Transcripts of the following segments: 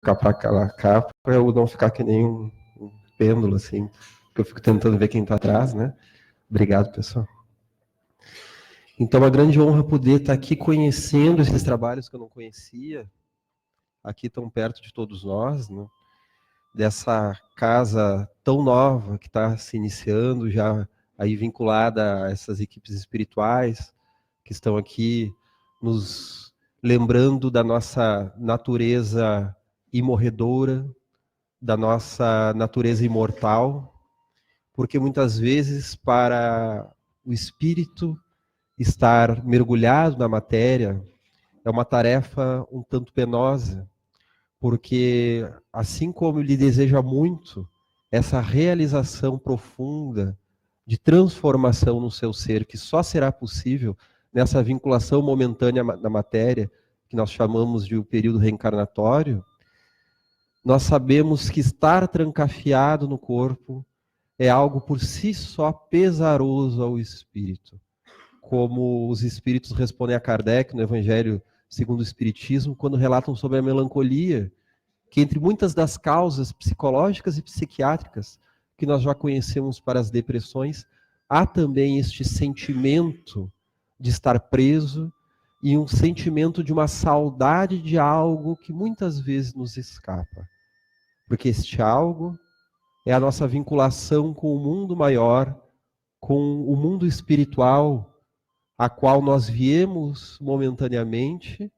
ficar para cá, para eu não ficar que nem um pêndulo, assim, porque eu fico tentando ver quem está atrás, né? Obrigado, pessoal. Então, uma grande honra poder estar aqui conhecendo esses trabalhos que eu não conhecia, aqui tão perto de todos nós, né? Dessa casa tão nova que está se iniciando, já aí vinculada a essas equipes espirituais que estão aqui nos lembrando da nossa natureza imorredora, da nossa natureza imortal, porque muitas vezes para o espírito estar mergulhado na matéria é uma tarefa um tanto penosa, porque assim como ele deseja muito essa realização profunda de transformação no seu ser, que só será possível nessa vinculação momentânea na matéria, que nós chamamos de o período reencarnatório, nós sabemos que estar trancafiado no corpo é algo por si só pesaroso ao espírito. Como os espíritos respondem a Kardec no Evangelho segundo o Espiritismo, quando relatam sobre a melancolia, que entre muitas das causas psicológicas e psiquiátricas que nós já conhecemos para as depressões, há também este sentimento de estar preso e um sentimento de uma saudade de algo que muitas vezes nos escapa. Porque este algo é a nossa vinculação com o mundo maior, com o mundo espiritual, a qual nós viemos momentaneamente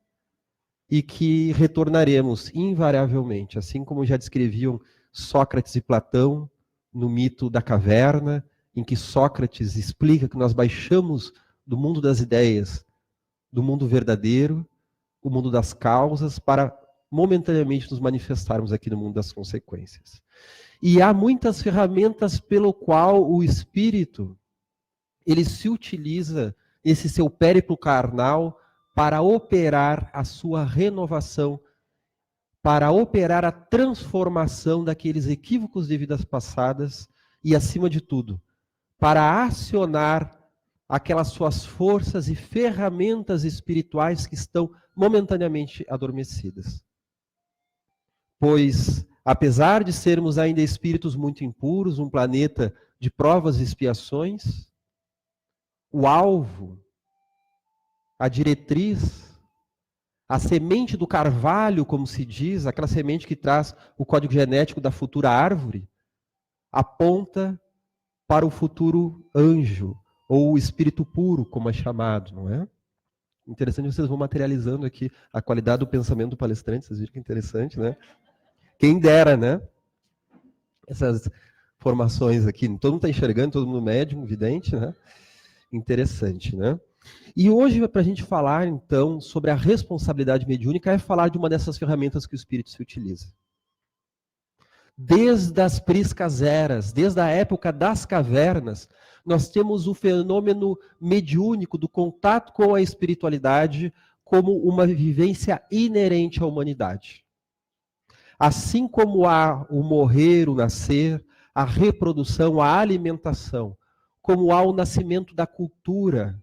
e que retornaremos invariavelmente, assim como já descreviam Sócrates e Platão no mito da caverna, em que Sócrates explica que nós baixamos do mundo das ideias, do mundo verdadeiro, o mundo das causas, para momentaneamente nos manifestarmos aqui no mundo das consequências. E há muitas ferramentas pelo qual o espírito ele se utiliza esse seu périplo carnal para operar a sua renovação, para operar a transformação daqueles equívocos de vidas passadas e, acima de tudo, para acionar aquelas suas forças e ferramentas espirituais que estão momentaneamente adormecidas. Pois, apesar de sermos ainda espíritos muito impuros, um planeta de provas e expiações, o alvo, a diretriz, a semente do carvalho, como se diz, aquela semente que traz o código genético da futura árvore, aponta para o futuro anjo, ou o espírito puro, como é chamado, não é? Interessante, vocês vão materializando aqui a qualidade do pensamento do palestrante, vocês viram que interessante, né? Quem dera, né? Essas formações aqui, todo mundo está enxergando, todo mundo médium, vidente, né? Interessante, né? E hoje, para a gente falar, então, sobre a responsabilidade mediúnica, é falar de uma dessas ferramentas que o espírito se utiliza. Desde as priscas eras, desde a época das cavernas, nós temos o fenômeno mediúnico do contato com a espiritualidade como uma vivência inerente à humanidade. Assim como há o morrer, o nascer, a reprodução, a alimentação, como há o nascimento da cultura,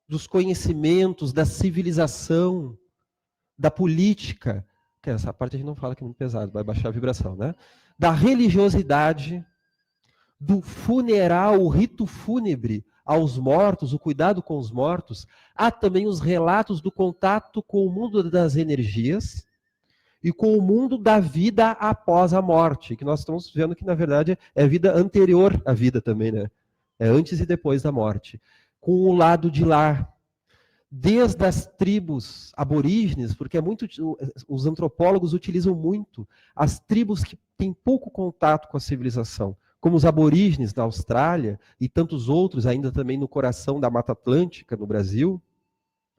dos conhecimentos, da civilização, da política, que essa parte a gente não fala que é muito pesado, vai baixar a vibração, né? Da religiosidade, do funeral, o rito fúnebre aos mortos, o cuidado com os mortos, há também os relatos do contato com o mundo das energias e com o mundo da vida após a morte, que nós estamos vendo que, na verdade, é a vida anterior à vida também, né? É antes e depois da morte. Com o lado de lá, desde as tribos aborígenes, porque os antropólogos utilizam muito as tribos que têm pouco contato com a civilização, como os aborígenes da Austrália e tantos outros ainda também no coração da Mata Atlântica, no Brasil,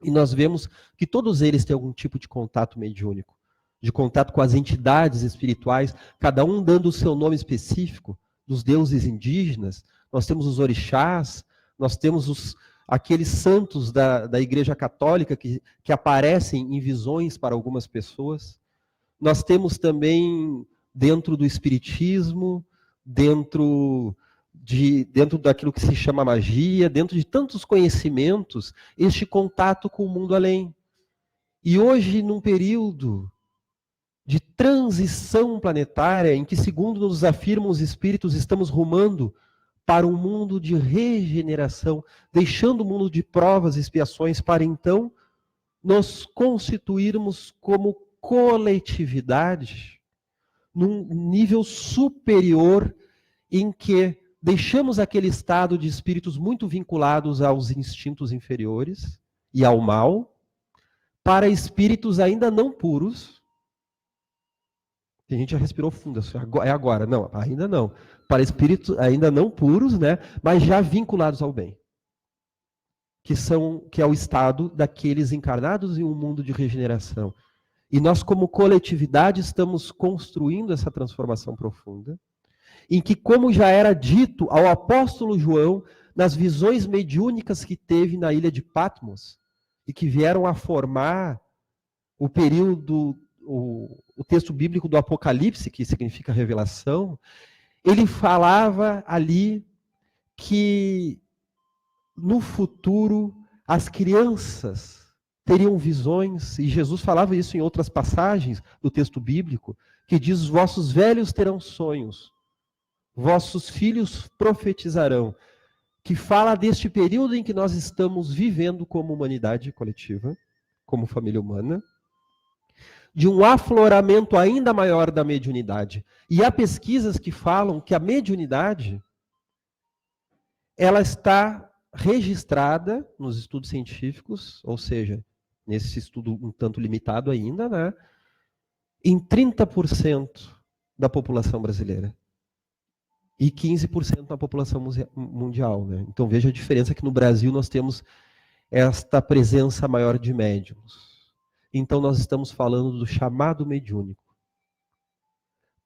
e nós vemos que todos eles têm algum tipo de contato mediúnico, de contato com as entidades espirituais, cada um dando o seu nome específico, dos deuses indígenas. Nós temos os orixás, nós temos aqueles santos da Igreja Católica que aparecem em visões para algumas pessoas. Nós temos também, dentro do Espiritismo, dentro daquilo que se chama magia, dentro de tantos conhecimentos, este contato com o mundo além. E hoje, num período de transição planetária em que, segundo nos afirmam os espíritos, estamos rumando para um mundo de regeneração, deixando o mundo de provas e expiações para então nos constituirmos como coletividade num nível superior em que deixamos aquele estado de espíritos muito vinculados aos instintos inferiores e ao mal, para espíritos ainda não puros. A gente já respirou fundo, é agora. Não, ainda não. Para espíritos ainda não puros, né, mas já vinculados ao bem. Que é o estado daqueles encarnados em um mundo de regeneração. E nós, como coletividade, estamos construindo essa transformação profunda, em que, como já era dito ao apóstolo João, nas visões mediúnicas que teve na ilha de Patmos, e que vieram a formar o período, o texto bíblico do Apocalipse, que significa revelação, ele falava ali que no futuro as crianças teriam visões, e Jesus falava isso em outras passagens do texto bíblico, que diz: os vossos velhos terão sonhos, vossos filhos profetizarão, que fala deste período em que nós estamos vivendo como humanidade coletiva, como família humana, de um afloramento ainda maior da mediunidade. E há pesquisas que falam que a mediunidade, ela está registrada nos estudos científicos, ou seja, nesse estudo um tanto limitado ainda, né, em 30% da população brasileira. E 15% da população mundial. Né? Então veja a diferença que no Brasil nós temos esta presença maior de médiuns. Então nós estamos falando do chamado mediúnico.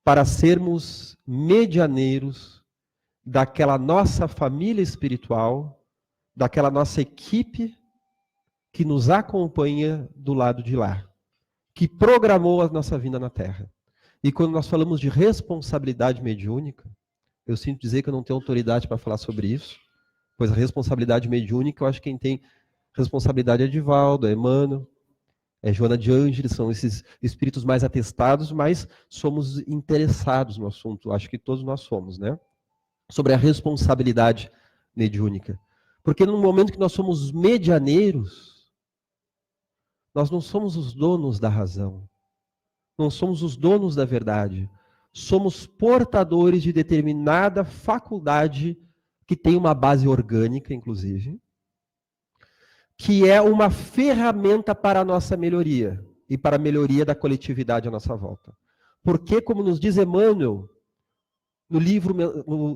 Para sermos medianeiros daquela nossa família espiritual, daquela nossa equipe que nos acompanha do lado de lá, que programou a nossa vinda na Terra. E quando nós falamos de responsabilidade mediúnica, eu sinto dizer que eu não tenho autoridade para falar sobre isso, pois a responsabilidade mediúnica, eu acho que quem tem responsabilidade é Edivaldo, é Emmanuel, é Joana de Ângeles, são esses espíritos mais atestados, mas somos interessados no assunto, acho que todos nós somos, né? Sobre a responsabilidade mediúnica. Porque no momento que nós somos medianeiros, nós não somos os donos da razão, não somos os donos da verdade, somos portadores de determinada faculdade que tem uma base orgânica, inclusive, que é uma ferramenta para a nossa melhoria e para a melhoria da coletividade à nossa volta. Porque, como nos diz Emmanuel, no livro,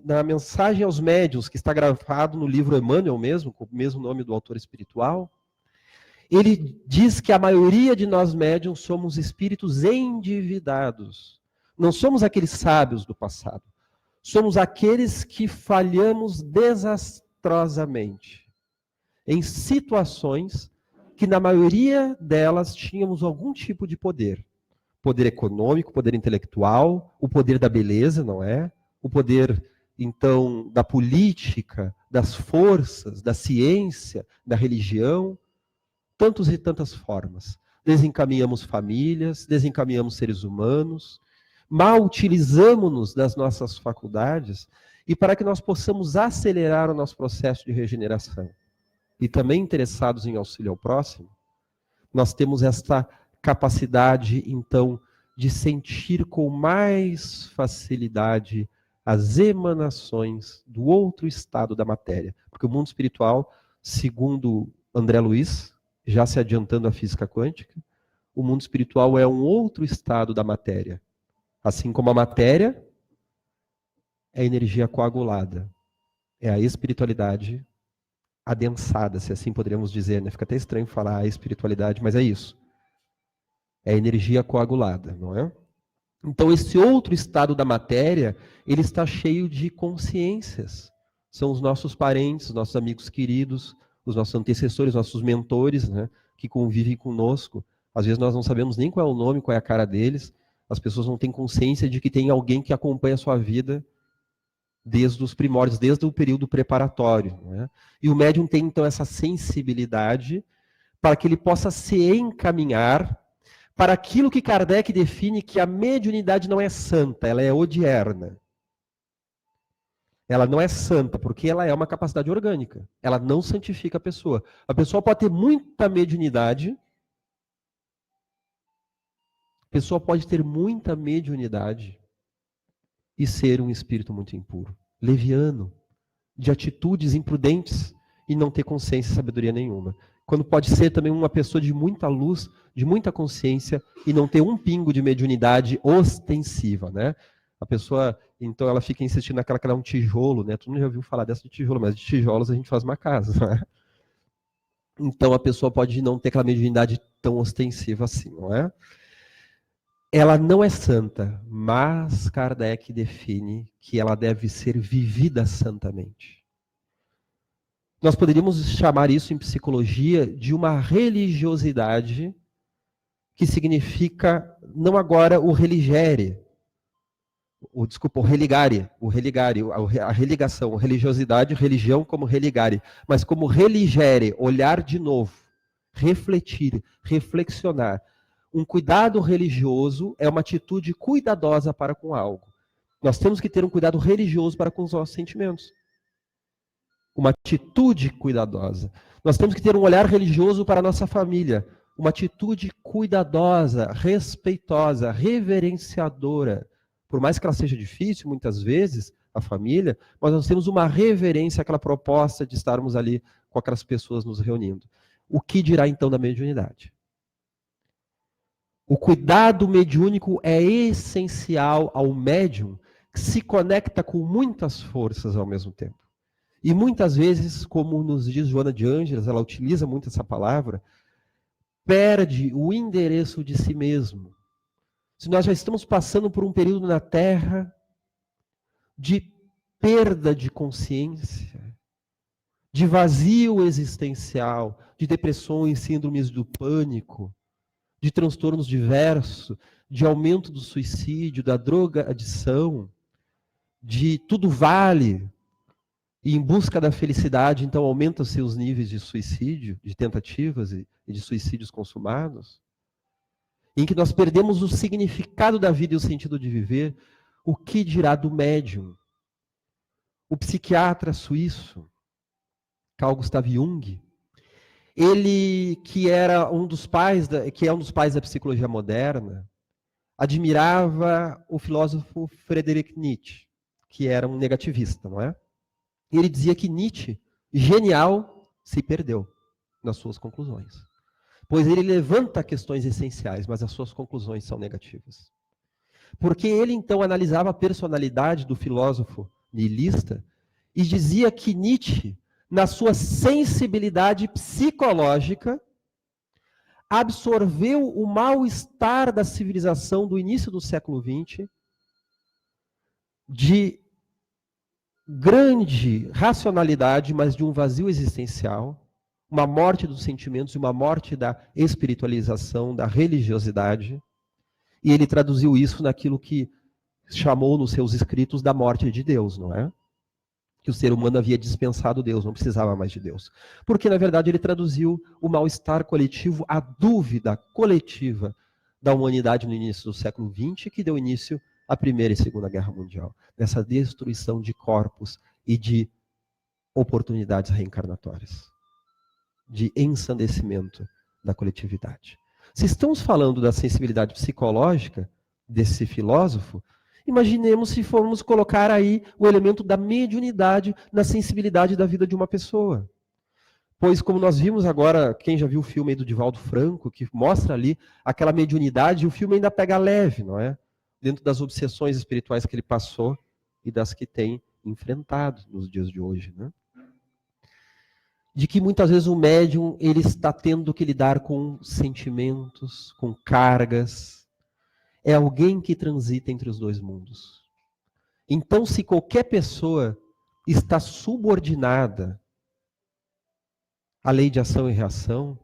na mensagem aos médiuns, que está gravado no livro Emmanuel mesmo, com o mesmo nome do autor espiritual, ele diz que a maioria de nós médiuns somos espíritos endividados. Não somos aqueles sábios do passado. Somos aqueles que falhamos desastrosamente em situações que, na maioria delas, tínhamos algum tipo de poder. Poder econômico, poder intelectual, o poder da beleza, não é? O poder, então, da política, das forças, da ciência, da religião, tantas e tantas formas. Desencaminhamos famílias, desencaminhamos seres humanos, mal utilizamos-nos das nossas faculdades, e para que nós possamos acelerar o nosso processo de regeneração, e também interessados em auxílio ao próximo, nós temos esta capacidade, então, de sentir com mais facilidade as emanações do outro estado da matéria. Porque o mundo espiritual, segundo André Luiz, já se adiantando à física quântica, o mundo espiritual é um outro estado da matéria. Assim como a matéria é energia coagulada. É a espiritualidade adensada, se assim poderíamos dizer, né? Fica até estranho falar a espiritualidade, mas é isso. É energia coagulada, não é? Então, esse outro estado da matéria, ele está cheio de consciências. São os nossos parentes, os nossos amigos queridos, os nossos antecessores, nossos mentores, né? Que convivem conosco. Às vezes nós não sabemos nem qual é o nome, qual é a cara deles. As pessoas não têm consciência de que tem alguém que acompanha a sua vida desde os primórdios, desde o período preparatório. Né? E o médium tem, então, essa sensibilidade para que ele possa se encaminhar para aquilo que Kardec define que a mediunidade não é santa, ela é odierna. Ela não é santa, porque ela é uma capacidade orgânica. Ela não santifica a pessoa. A pessoa pode ter muita mediunidade, e ser um espírito muito impuro, leviano, de atitudes imprudentes e não ter consciência e sabedoria nenhuma. Quando pode ser também uma pessoa de muita luz, de muita consciência e não ter um pingo de mediunidade ostensiva, né? A pessoa, então, ela fica insistindo naquela que ela é um tijolo, né? Todo mundo já ouviu falar dessa de tijolo, mas de tijolos a gente faz uma casa, né? Então, a pessoa pode não ter aquela mediunidade tão ostensiva assim, não é? Ela não é santa, mas Kardec define que ela deve ser vivida santamente. Nós poderíamos chamar isso em psicologia de uma religiosidade que significa não agora o religare, o religare, a religação, religiosidade, religião como religare, mas como religere, olhar de novo, refletir, reflexionar. Um cuidado religioso é uma atitude cuidadosa para com algo. Nós temos que ter um cuidado religioso para com os nossos sentimentos. Uma atitude cuidadosa. Nós temos que ter um olhar religioso para a nossa família. Uma atitude cuidadosa, respeitosa, reverenciadora. Por mais que ela seja difícil, muitas vezes, a família, mas nós temos uma reverência àquela proposta de estarmos ali com aquelas pessoas nos reunindo. O que dirá então da mediunidade? O cuidado mediúnico é essencial ao médium que se conecta com muitas forças ao mesmo tempo. E muitas vezes, como nos diz Joana de Ângeles, ela utiliza muito essa palavra, perde o endereço de si mesmo. Se nós já estamos passando por um período na Terra de perda de consciência, de vazio existencial, de depressões, síndromes do pânico, de transtornos diversos, de aumento do suicídio, da droga-adição, de tudo vale, e em busca da felicidade, então aumenta-se os níveis de suicídio, de tentativas e de suicídios consumados, em que nós perdemos o significado da vida e o sentido de viver, o que dirá do médium? O psiquiatra suíço, Carl Gustav Jung, ele que era um dos pais da psicologia moderna, admirava o filósofo Friedrich Nietzsche, que era um negativista, não é? E ele dizia que Nietzsche, genial, se perdeu nas suas conclusões. Pois ele levanta questões essenciais, mas as suas conclusões são negativas. Porque ele então analisava a personalidade do filósofo nihilista e dizia que Nietzsche, na sua sensibilidade psicológica, absorveu o mal-estar da civilização do início do século XX, de grande racionalidade, mas de um vazio existencial, uma morte dos sentimentos e uma morte da espiritualização, da religiosidade, e ele traduziu isso naquilo que chamou nos seus escritos da morte de Deus, não é? Que o ser humano havia dispensado Deus, não precisava mais de Deus. Porque, na verdade, ele traduziu o mal-estar coletivo, a dúvida coletiva da humanidade no início do século XX, que deu início à Primeira e Segunda Guerra Mundial. Nessa destruição de corpos e de oportunidades reencarnatórias. De ensandecimento da coletividade. Se estamos falando da sensibilidade psicológica desse filósofo, imaginemos se formos colocar aí o elemento da mediunidade na sensibilidade da vida de uma pessoa. Pois, como nós vimos agora, quem já viu o filme aí do Divaldo Franco, que mostra ali aquela mediunidade, o filme ainda pega leve, não é? Dentro das obsessões espirituais que ele passou e das que tem enfrentado nos dias de hoje, né? De que muitas vezes o médium ele está tendo que lidar com sentimentos, com cargas. É alguém que transita entre os dois mundos. Então, se qualquer pessoa está subordinada à lei de ação e reação,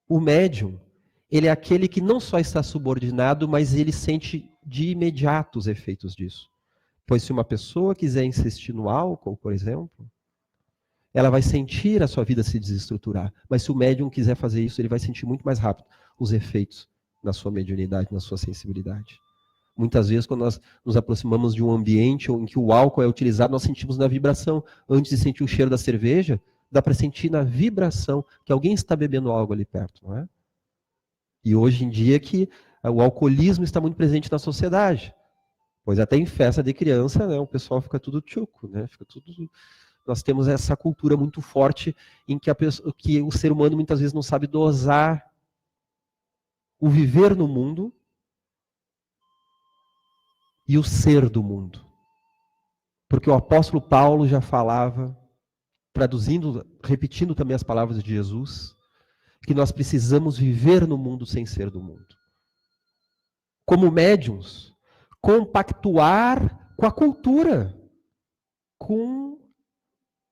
o médium, ele é aquele que não só está subordinado, mas ele sente de imediato os efeitos disso. Pois se uma pessoa quiser insistir no álcool, por exemplo, ela vai sentir a sua vida se desestruturar. Mas se o médium quiser fazer isso, ele vai sentir muito mais rápido os efeitos na sua mediunidade, na sua sensibilidade. Muitas vezes, quando nós nos aproximamos de um ambiente em que o álcool é utilizado, nós sentimos na vibração. Antes de sentir o cheiro da cerveja, dá para sentir na vibração que alguém está bebendo algo ali perto, não é? E hoje em dia que o alcoolismo está muito presente na sociedade. Pois até em festa de criança, né, o pessoal fica tudo tchuco, né? Fica tudo... Nós temos essa cultura muito forte em que, que o ser humano muitas vezes não sabe dosar o viver no mundo e o ser do mundo. Porque o apóstolo Paulo já falava, traduzindo, repetindo também as palavras de Jesus, que nós precisamos viver no mundo sem ser do mundo. Como médiuns, compactuar com a cultura, com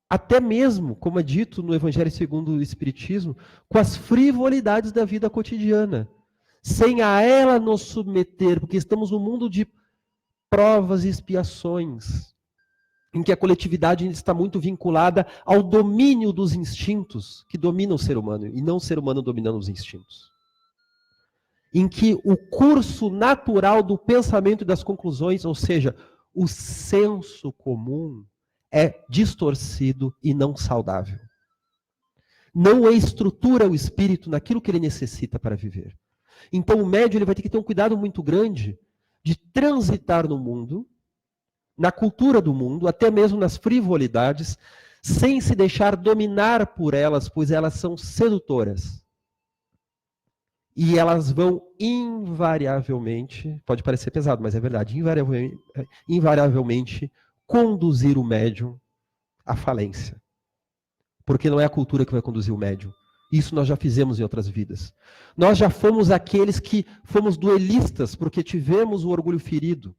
até mesmo, como é dito no Evangelho segundo o Espiritismo, com as frivolidades da vida cotidiana, sem a ela nos submeter, porque estamos num mundo de provas e expiações, em que a coletividade está muito vinculada ao domínio dos instintos que dominam o ser humano, e não o ser humano dominando os instintos. Em que o curso natural do pensamento e das conclusões, ou seja, o senso comum, é distorcido e não saudável. Não estrutura o espírito naquilo que ele necessita para viver. Então o médium ele vai ter que ter um cuidado muito grande de transitar no mundo, na cultura do mundo, até mesmo nas frivolidades, sem se deixar dominar por elas, pois elas são sedutoras. E elas vão invariavelmente, pode parecer pesado, mas é verdade, invariavelmente conduzir o médium à falência. Porque não é a cultura que vai conduzir o médium. Isso nós já fizemos em outras vidas. Nós já fomos aqueles que fomos duelistas porque tivemos o orgulho ferido.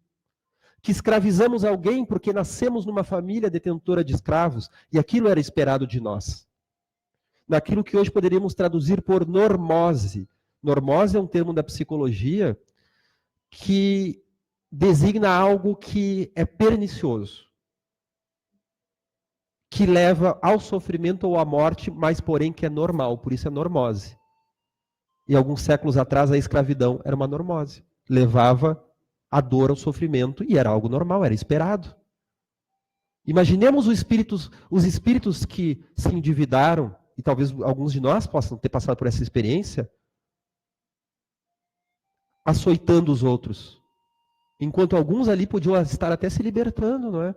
Que escravizamos alguém porque nascemos numa família detentora de escravos e aquilo era esperado de nós. Naquilo que hoje poderíamos traduzir por normose. Normose é um termo da psicologia que designa algo que é pernicioso, que leva ao sofrimento ou à morte, mas porém que é normal, por isso é normose. E alguns séculos atrás a escravidão era uma normose, levava a dor ao sofrimento e era algo normal, era esperado. Imaginemos os espíritos que se endividaram, e talvez alguns de nós possam ter passado por essa experiência, açoitando os outros. Enquanto alguns ali podiam estar até se libertando, não é?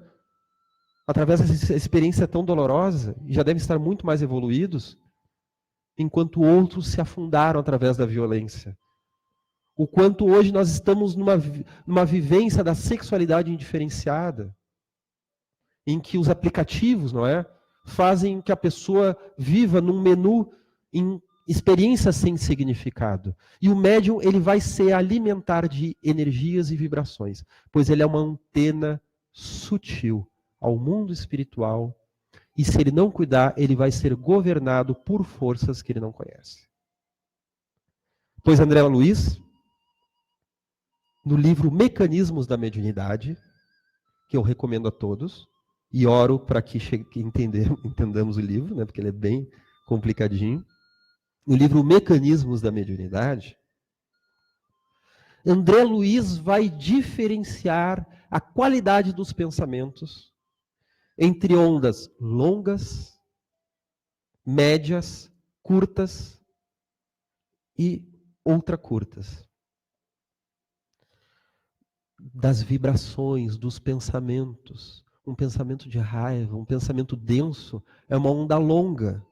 Através dessa experiência tão dolorosa, e já devem estar muito mais evoluídos, enquanto outros se afundaram através da violência. O quanto hoje nós estamos numa vivência da sexualidade indiferenciada, em que os aplicativos, não é, fazem que a pessoa viva num menu em experiência sem significado. E o médium ele vai se alimentar de energias e vibrações, pois ele é uma antena sutil ao mundo espiritual, e se ele não cuidar, ele vai ser governado por forças que ele não conhece. Pois André Luiz, no livro Mecanismos da Mediunidade, que eu recomendo a todos, e oro para que entendamos o livro, né, porque ele é bem complicadinho. No livro Mecanismos da Mediunidade, André Luiz vai diferenciar a qualidade dos pensamentos entre ondas longas, médias, curtas e ultracurtas. Das vibrações, dos pensamentos. Um pensamento de raiva, um pensamento denso, é uma onda longa.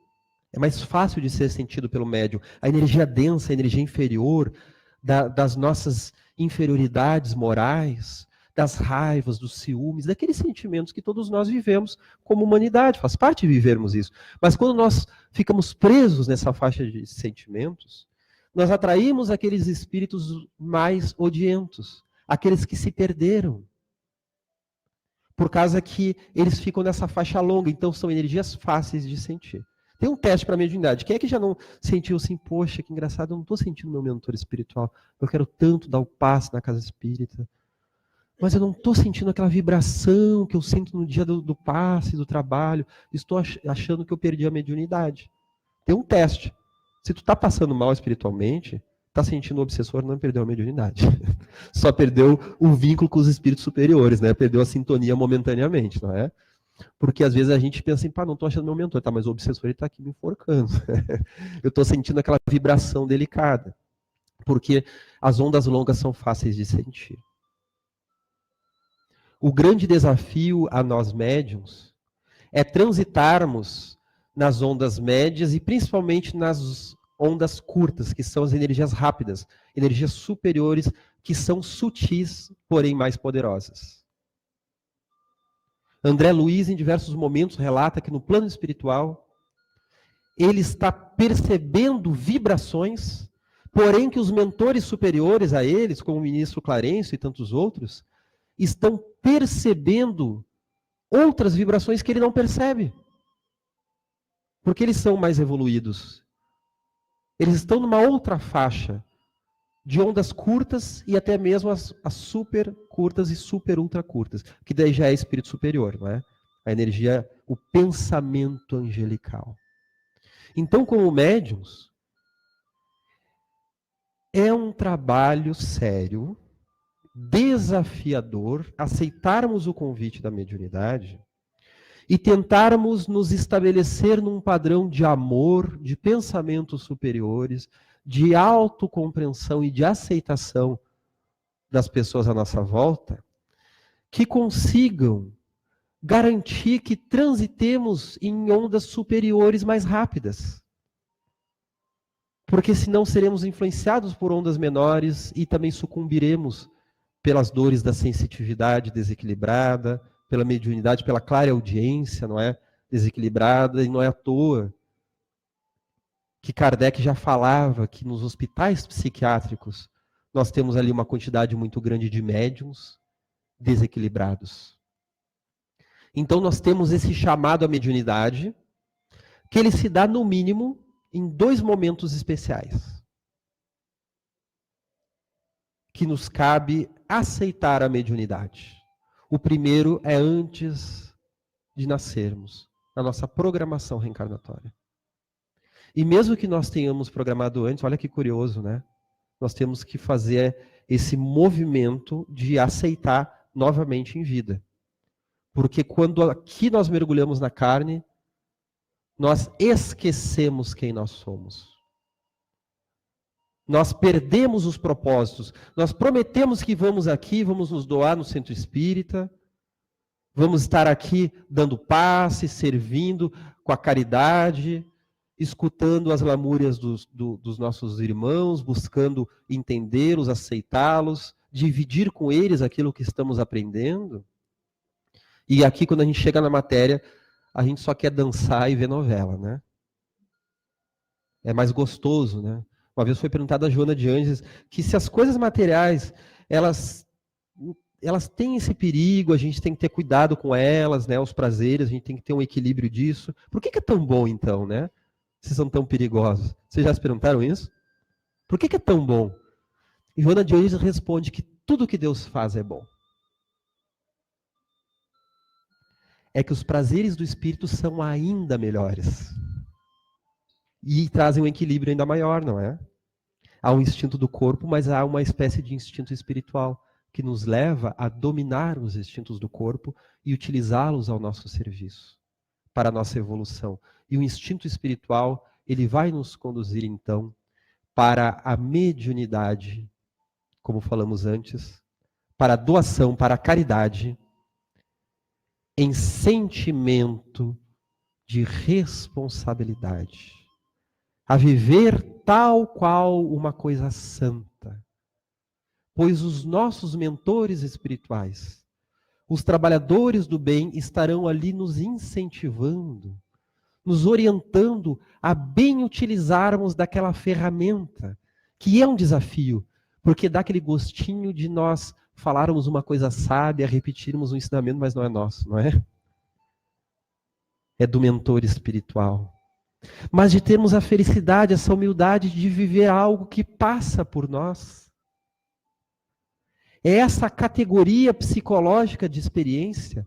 É mais fácil de ser sentido pelo médium. A energia densa, a energia inferior, das nossas inferioridades morais, das raivas, dos ciúmes, daqueles sentimentos que todos nós vivemos como humanidade, faz parte de vivermos isso. Mas quando nós ficamos presos nessa faixa de sentimentos, nós atraímos aqueles espíritos mais odientos, aqueles que se perderam, por causa que eles ficam nessa faixa longa, então são energias fáceis de sentir. Tem um teste para a mediunidade. Quem é que já não sentiu assim, poxa, que engraçado, eu não estou sentindo meu mentor espiritual, eu quero tanto dar o passe na casa espírita, mas eu não estou sentindo aquela vibração que eu sinto no dia do passe, do trabalho, estou achando que eu perdi a mediunidade. Tem um teste. Se tu está passando mal espiritualmente, está sentindo o obsessor não perdeu a mediunidade. Só perdeu o vínculo com os espíritos superiores, né? Perdeu a sintonia momentaneamente, não é? Porque às vezes a gente pensa assim, pá, não estou achando meu mentor, tá, mas o obsessor está aqui me enforcando. Eu estou sentindo aquela vibração delicada. Porque as ondas longas são fáceis de sentir. O grande desafio a nós médiuns é transitarmos nas ondas médias e principalmente nas ondas curtas, que são as energias rápidas, energias superiores, que são sutis, porém mais poderosas. André Luiz, em diversos momentos, relata que no plano espiritual, ele está percebendo vibrações, porém que os mentores superiores a eles, como o ministro Clarencio e tantos outros, estão percebendo outras vibrações que ele não percebe. Porque eles são mais evoluídos. Eles estão numa outra faixa de ondas curtas e até mesmo as super curtas e super ultra curtas, que daí já é espírito superior, não é? A energia, o pensamento angelical. Então, como médiuns, é um trabalho sério, desafiador, aceitarmos o convite da mediunidade e tentarmos nos estabelecer num padrão de amor, de pensamentos superiores, de autocompreensão e de aceitação das pessoas à nossa volta, que consigam garantir que transitemos em ondas superiores mais rápidas. Porque senão seremos influenciados por ondas menores e também sucumbiremos pelas dores da sensitividade desequilibrada, pela mediunidade, pela clareaudiência, não é? Desequilibrada, e não é à toa que Kardec já falava que nos hospitais psiquiátricos nós temos ali uma quantidade muito grande de médiuns desequilibrados. Então nós temos esse chamado à mediunidade, que ele se dá no mínimo em 2 momentos especiais. Que nos cabe aceitar a mediunidade. O primeiro é antes de nascermos, na nossa programação reencarnatória. E mesmo que nós tenhamos programado antes, olha que curioso, né? Nós temos que fazer esse movimento de aceitar novamente em vida. Porque quando aqui nós mergulhamos na carne, nós esquecemos quem nós somos. Nós perdemos os propósitos. Nós prometemos que vamos aqui, vamos nos doar no centro espírita, vamos estar aqui dando passe, servindo com a caridade, escutando as lamúrias dos nossos irmãos, buscando entendê-los, aceitá-los, dividir com eles aquilo que estamos aprendendo. E aqui, quando a gente chega na matéria, a gente só quer dançar e ver novela, né? É mais gostoso, né? Uma vez foi perguntado a Joana de Ângeles que se as coisas materiais, elas têm esse perigo, a gente tem que ter cuidado com elas, né? Os prazeres, a gente tem que ter um equilíbrio disso. Por que é tão bom, então, né? Se são tão perigosos. Vocês já se perguntaram isso? Por que é tão bom? E Joana de Ângeles responde que tudo que Deus faz é bom. É que os prazeres do espírito são ainda melhores. E trazem um equilíbrio ainda maior, não é? Há um instinto do corpo, mas há uma espécie de instinto espiritual que nos leva a dominar os instintos do corpo e utilizá-los ao nosso serviço, para a nossa evolução. E o instinto espiritual, ele vai nos conduzir, então, para a mediunidade, como falamos antes, para a doação, para a caridade, em sentimento de responsabilidade. A viver tal qual uma coisa santa. Pois os nossos mentores espirituais, os trabalhadores do bem, estarão ali nos incentivando, nos orientando a bem utilizarmos daquela ferramenta, que é um desafio, porque dá aquele gostinho de nós falarmos uma coisa sábia, repetirmos um ensinamento, mas não é nosso, não é? É do mentor espiritual. Mas de termos a felicidade, essa humildade de viver algo que passa por nós. É essa categoria psicológica de experiência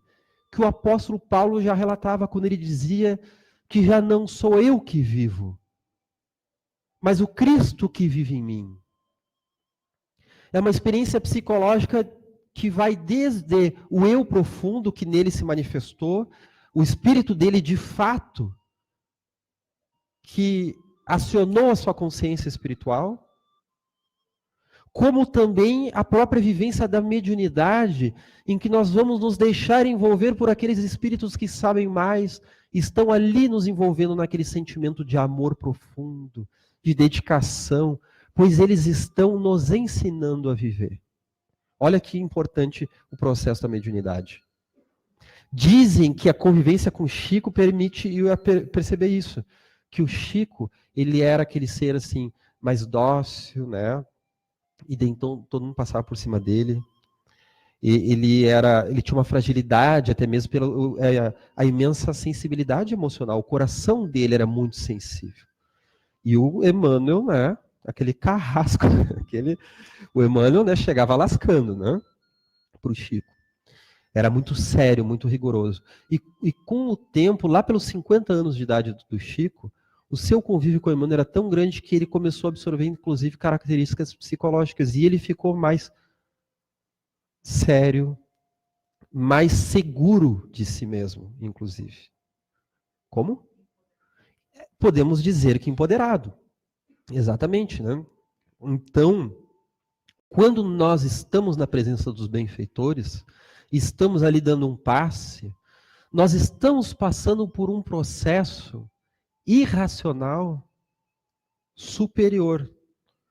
que o apóstolo Paulo já relatava quando ele dizia que já não sou eu que vivo, mas o Cristo que vive em mim. É uma experiência psicológica que vai desde o eu profundo que nele se manifestou, o espírito dele de fato, que acionou a sua consciência espiritual, como também a própria vivência da mediunidade, em que nós vamos nos deixar envolver por aqueles espíritos que sabem mais, estão ali nos envolvendo naquele sentimento de amor profundo, de dedicação, pois eles estão nos ensinando a viver. Olha que importante o processo da mediunidade. Dizem que a convivência com o Chico permite eu perceber isso, que o Chico, ele era aquele ser assim mais dócil, né? E então todo mundo passava por cima dele. Ele tinha uma fragilidade, até mesmo pela a imensa sensibilidade emocional. O coração dele era muito sensível. E o Emmanuel, né, aquele carrasco, o Emmanuel, né, chegava lascando, né, para o Chico. Era muito sério, muito rigoroso. E com o tempo, lá pelos 50 anos de idade do Chico, o seu convívio com o Emmanuel era tão grande que ele começou a absorver, inclusive, características psicológicas. E ele ficou mais sério, mais seguro de si mesmo, inclusive. Como? Podemos dizer que empoderado. Exatamente, né? Então, quando nós estamos na presença dos benfeitores, estamos ali dando um passe, nós estamos passando por um processo irracional superior.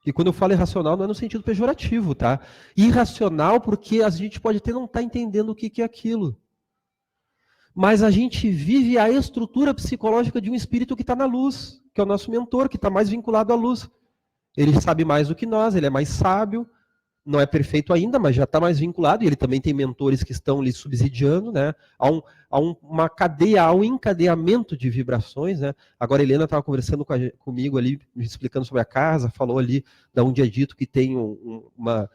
E quando eu falo irracional, não é no sentido pejorativo, tá? Irracional porque a gente pode até não estar entendendo o que é aquilo. Mas a gente vive a estrutura psicológica de um espírito que está na luz, que é o nosso mentor, que está mais vinculado à luz. Ele sabe mais do que nós, ele é mais sábio, não é perfeito ainda, mas já está mais vinculado, e ele também tem mentores que estão lhe subsidiando, né? Uma cadeia, há um encadeamento de vibrações, né? Agora a Helena estava conversando comigo ali, me explicando sobre a casa, falou ali da onde é dito que tem uma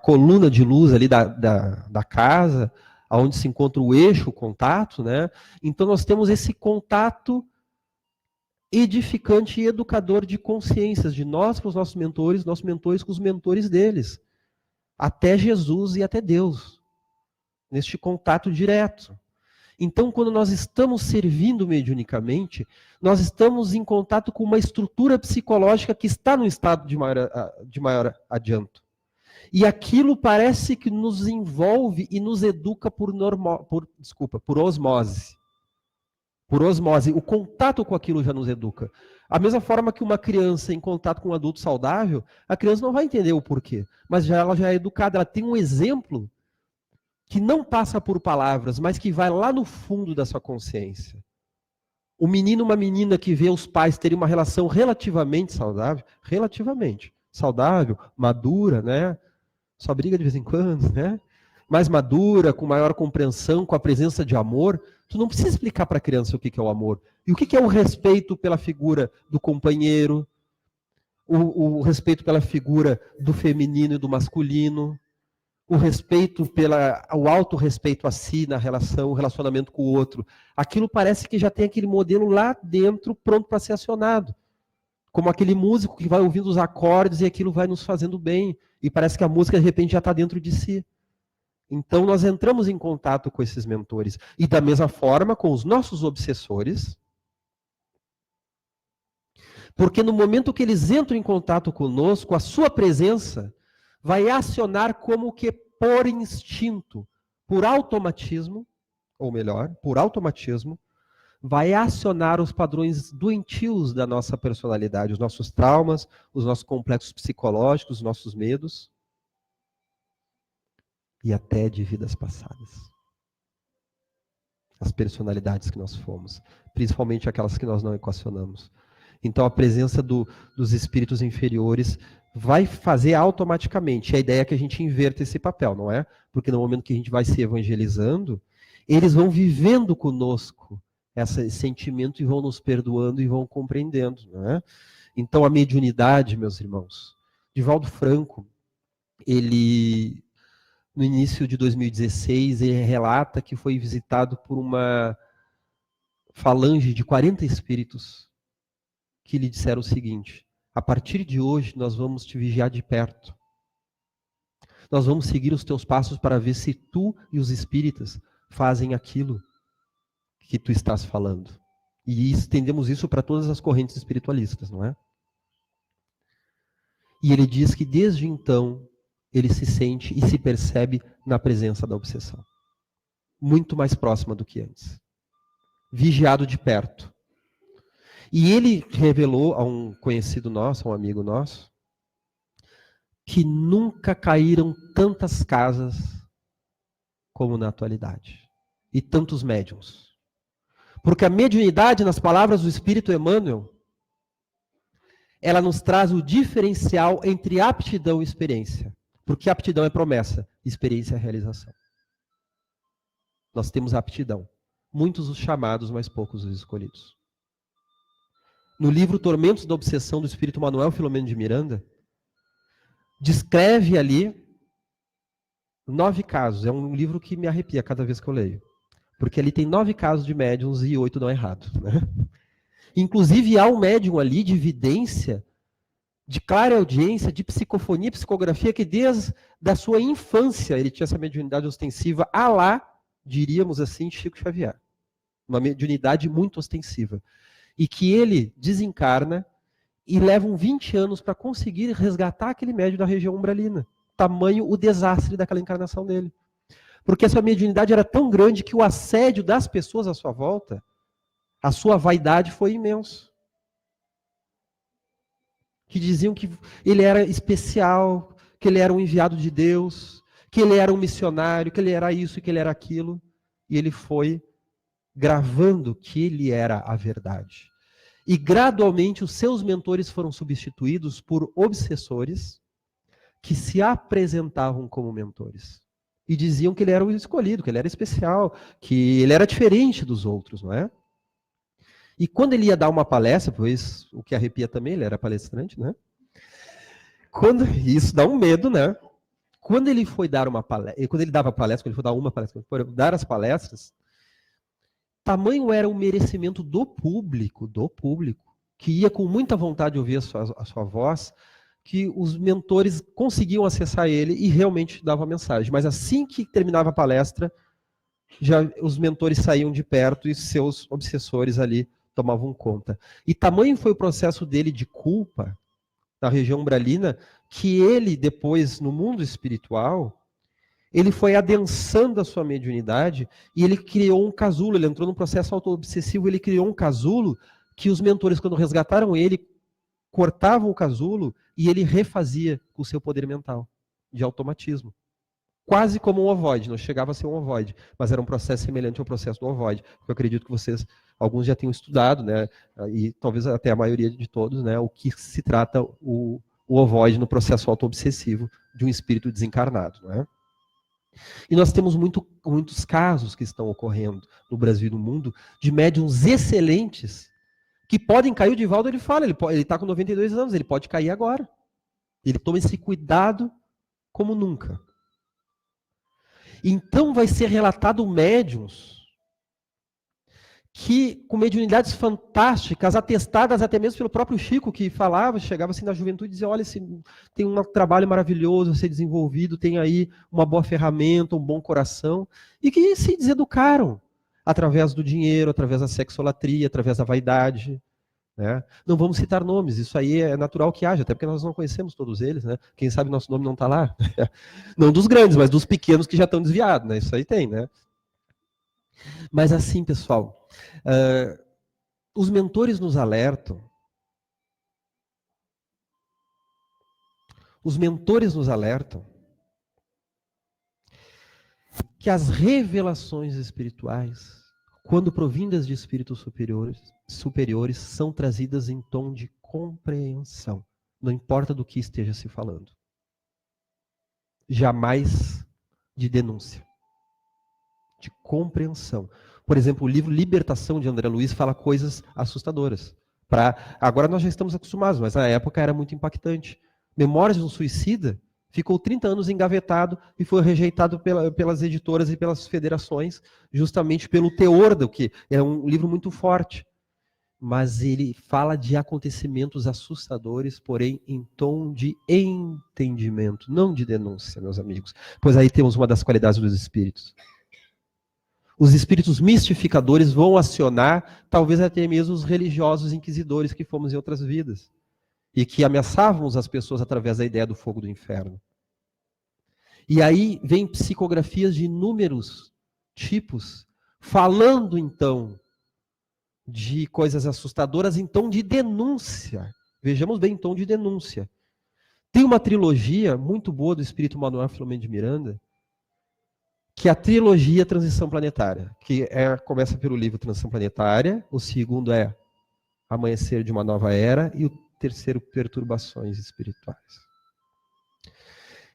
coluna de luz ali da casa, onde se encontra o eixo, o contato, né? Então nós temos esse contato edificante e educador de consciências, de nós para os nossos mentores com os mentores deles, até Jesus e até Deus, neste contato direto. Então, quando nós estamos servindo mediunicamente, nós estamos em contato com uma estrutura psicológica que está no estado de maior adianto. E aquilo parece que nos envolve e nos educa por osmose. Por osmose, o contato com aquilo já nos educa. A mesma forma que uma criança em contato com um adulto saudável, a criança não vai entender o porquê, mas ela já é educada, ela tem um exemplo que não passa por palavras, mas que vai lá no fundo da sua consciência. O menino, uma menina que vê os pais terem uma relação relativamente saudável, madura, né? Só briga de vez em quando, né? Mais madura, com maior compreensão, com a presença de amor. Tu não precisa explicar para a criança o que é o amor. E o que é o respeito pela figura do companheiro, o respeito pela figura do feminino e do masculino, o respeito o autorrespeito a si na relação, o relacionamento com o outro. Aquilo parece que já tem aquele modelo lá dentro pronto para ser acionado. Como aquele músico que vai ouvindo os acordes e aquilo vai nos fazendo bem. E parece que a música de repente já está dentro de si. Então nós entramos em contato com esses mentores. E da mesma forma com os nossos obsessores. Porque no momento que eles entram em contato conosco, a sua presença vai acionar como que por instinto, por automatismo, ou melhor, por automatismo, vai acionar os padrões doentios da nossa personalidade, os nossos traumas, os nossos complexos psicológicos, os nossos medos e até de vidas passadas. As personalidades que nós fomos, principalmente aquelas que nós não equacionamos. Então a presença dos espíritos inferiores vai fazer automaticamente. A ideia é que a gente inverta esse papel, não é? Porque no momento que a gente vai se evangelizando, eles vão vivendo conosco esse sentimento e vão nos perdoando e vão compreendendo, não é? Então a mediunidade, meus irmãos, Divaldo Franco, ele no início de 2016, ele relata que foi visitado por uma falange de 40 espíritos que lhe disseram o seguinte: a partir de hoje nós vamos te vigiar de perto, Nós vamos seguir os teus passos para ver se tu e os espíritas fazem aquilo que tu estás falando. E estendemos isso para todas as correntes espiritualistas, não é? E ele diz que desde então ele se sente e se percebe na presença da obsessão. Muito mais próxima do que antes. Vigiado de perto. E ele revelou a um conhecido nosso, a um amigo nosso, que nunca caíram tantas casas como na atualidade. E tantos médiuns. Porque a mediunidade, nas palavras do Espírito Emmanuel, ela nos traz o diferencial entre aptidão e experiência. Porque aptidão é promessa, experiência é realização. Nós temos a aptidão. Muitos os chamados, mas poucos os escolhidos. No livro Tormentos da Obsessão, do Espírito Manuel Filomeno de Miranda, descreve ali 9 casos. É um livro que me arrepia cada vez que eu leio. Porque ali tem 9 casos de médiums e 8 dão errado. Né? Inclusive há um médium ali de evidência, de clara audiência, de psicofonia, psicografia, que desde a sua infância ele tinha essa mediunidade ostensiva, a lá, diríamos assim, Chico Xavier. Uma mediunidade muito ostensiva. E que ele desencarna e levam 20 anos para conseguir resgatar aquele médium da região umbralina. Tamanho o desastre daquela encarnação dele. Porque essa mediunidade era tão grande que o assédio das pessoas à sua volta, a sua vaidade foi imenso. Que diziam que ele era especial, que ele era um enviado de Deus, que ele era um missionário, que ele era isso e que ele era aquilo. E ele foi gravando que ele era a verdade. E gradualmente os seus mentores foram substituídos por obsessores que se apresentavam como mentores. E diziam que ele era o escolhido, que ele era especial, que ele era diferente dos outros, não é? E quando ele ia dar uma palestra, pois o que arrepia também, ele era palestrante, né? Isso dá um medo, né? Quando ele foi dar uma palestra, quando ele dava palestra, quando ele foi dar uma palestra, quando ele foi dar as palestras, tamanho era o merecimento do público, que ia com muita vontade de ouvir a sua voz, que os mentores conseguiam acessar ele e realmente davam a mensagem. Mas assim que terminava a palestra, já os mentores saíam de perto e seus obsessores ali tomavam conta. E tamanho foi o processo dele de culpa na região umbralina, que ele depois, no mundo espiritual, ele foi adensando a sua mediunidade e ele criou um casulo, ele entrou num processo auto-obsessivo, ele criou um casulo que os mentores, quando resgataram ele, cortavam o casulo e ele refazia com o seu poder mental, de automatismo. Quase como um ovoide, não chegava a ser um ovoide, mas era um processo semelhante ao processo do ovoide. Eu acredito que vocês, alguns já tenham estudado, né, e talvez até a maioria de todos, né, o que se trata o ovoide no processo auto-obsessivo de um espírito desencarnado, né? E nós temos muitos casos que estão ocorrendo no Brasil e no mundo de médiums excelentes que podem cair. O Divaldo, ele fala, ele está com 92 anos, ele pode cair agora. Ele toma esse cuidado como nunca. Então vai ser relatado médiums que, com mediunidades fantásticas, atestadas até mesmo pelo próprio Chico, que falava, chegava assim na juventude e dizia, olha, tem um trabalho maravilhoso a ser desenvolvido, tem aí uma boa ferramenta, um bom coração, e que se deseducaram através do dinheiro, através da sexolatria, através da vaidade. Né? Não vamos citar nomes, isso aí é natural que haja, até porque nós não conhecemos todos eles, né? Quem sabe nosso nome não está lá. Não dos grandes, mas dos pequenos que já estão desviados, né? Isso aí tem, né? Mas assim, pessoal, os mentores nos alertam, que as revelações espirituais, quando provindas de espíritos superiores, são trazidas em tom de compreensão, não importa do que esteja se falando. Jamais de denúncia. De compreensão. Por exemplo, o livro Libertação, de André Luiz, fala coisas assustadoras. Agora nós já estamos acostumados, mas na época era muito impactante. Memórias de um Suicida ficou 30 anos engavetado e foi rejeitado pelas editoras e pelas federações, justamente pelo teor do que é um livro muito forte. mas ele fala de acontecimentos assustadores, porém em tom de entendimento, não de denúncia, meus amigos. Pois aí temos uma das qualidades dos espíritos. Os espíritos mistificadores vão acionar, talvez até mesmo os religiosos inquisidores que fomos em outras vidas, e que ameaçávamos as pessoas através da ideia do fogo do inferno. E aí vem psicografias de inúmeros tipos, falando então de coisas assustadoras em tom de denúncia. Vejamos bem, em tom de denúncia. Tem uma trilogia muito boa do espírito Manuel Filomeno de Miranda, que é a trilogia Transição Planetária, que começa pelo livro Transição Planetária, o segundo é Amanhecer de uma Nova Era, e o terceiro, Perturbações Espirituais.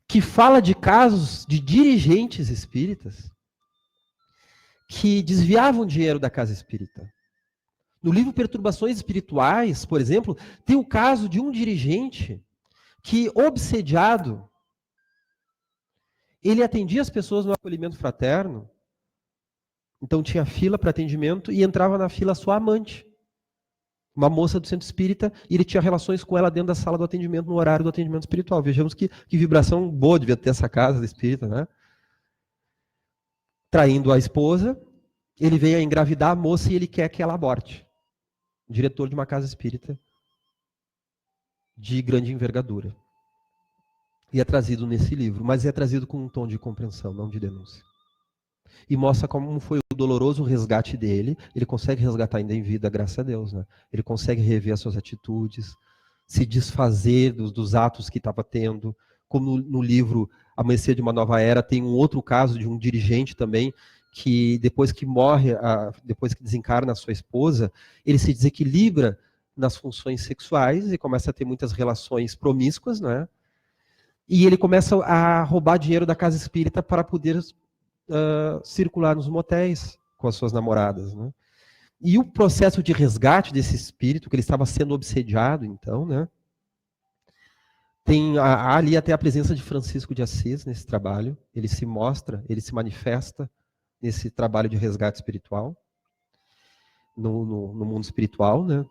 Que fala de casos de dirigentes espíritas que desviavam dinheiro da casa espírita. No livro Perturbações Espirituais, por exemplo, tem o caso de um dirigente que, obsediado, ele atendia as pessoas no acolhimento fraterno, então tinha fila para atendimento e entrava na fila a sua amante, uma moça do centro espírita, e ele tinha relações com ela dentro da sala do atendimento, no horário do atendimento espiritual. Vejamos que vibração boa devia ter essa casa espírita, né? Traindo a esposa, ele vem a engravidar a moça e ele quer que ela aborte. Diretor de uma casa espírita de grande envergadura. E é trazido nesse livro, mas é trazido com um tom de compreensão, não de denúncia. E mostra como foi o doloroso resgate dele. Ele consegue resgatar ainda em vida, graças a Deus, né? Ele consegue rever as suas atitudes, se desfazer dos atos que estava tendo. Como no livro Amanhecer de uma Nova Era, tem um outro caso de um dirigente também, que depois que morre, depois que desencarna a sua esposa, ele se desequilibra nas funções sexuais e começa a ter muitas relações promíscuas, né? E ele começa a roubar dinheiro da casa espírita para poder circular nos motéis com as suas namoradas, né? E o processo de resgate desse espírito, que ele estava sendo obsediado, então, né? Tem ali até a presença de Francisco de Assis nesse trabalho. Ele se mostra, ele se manifesta nesse trabalho de resgate espiritual, no mundo espiritual, né?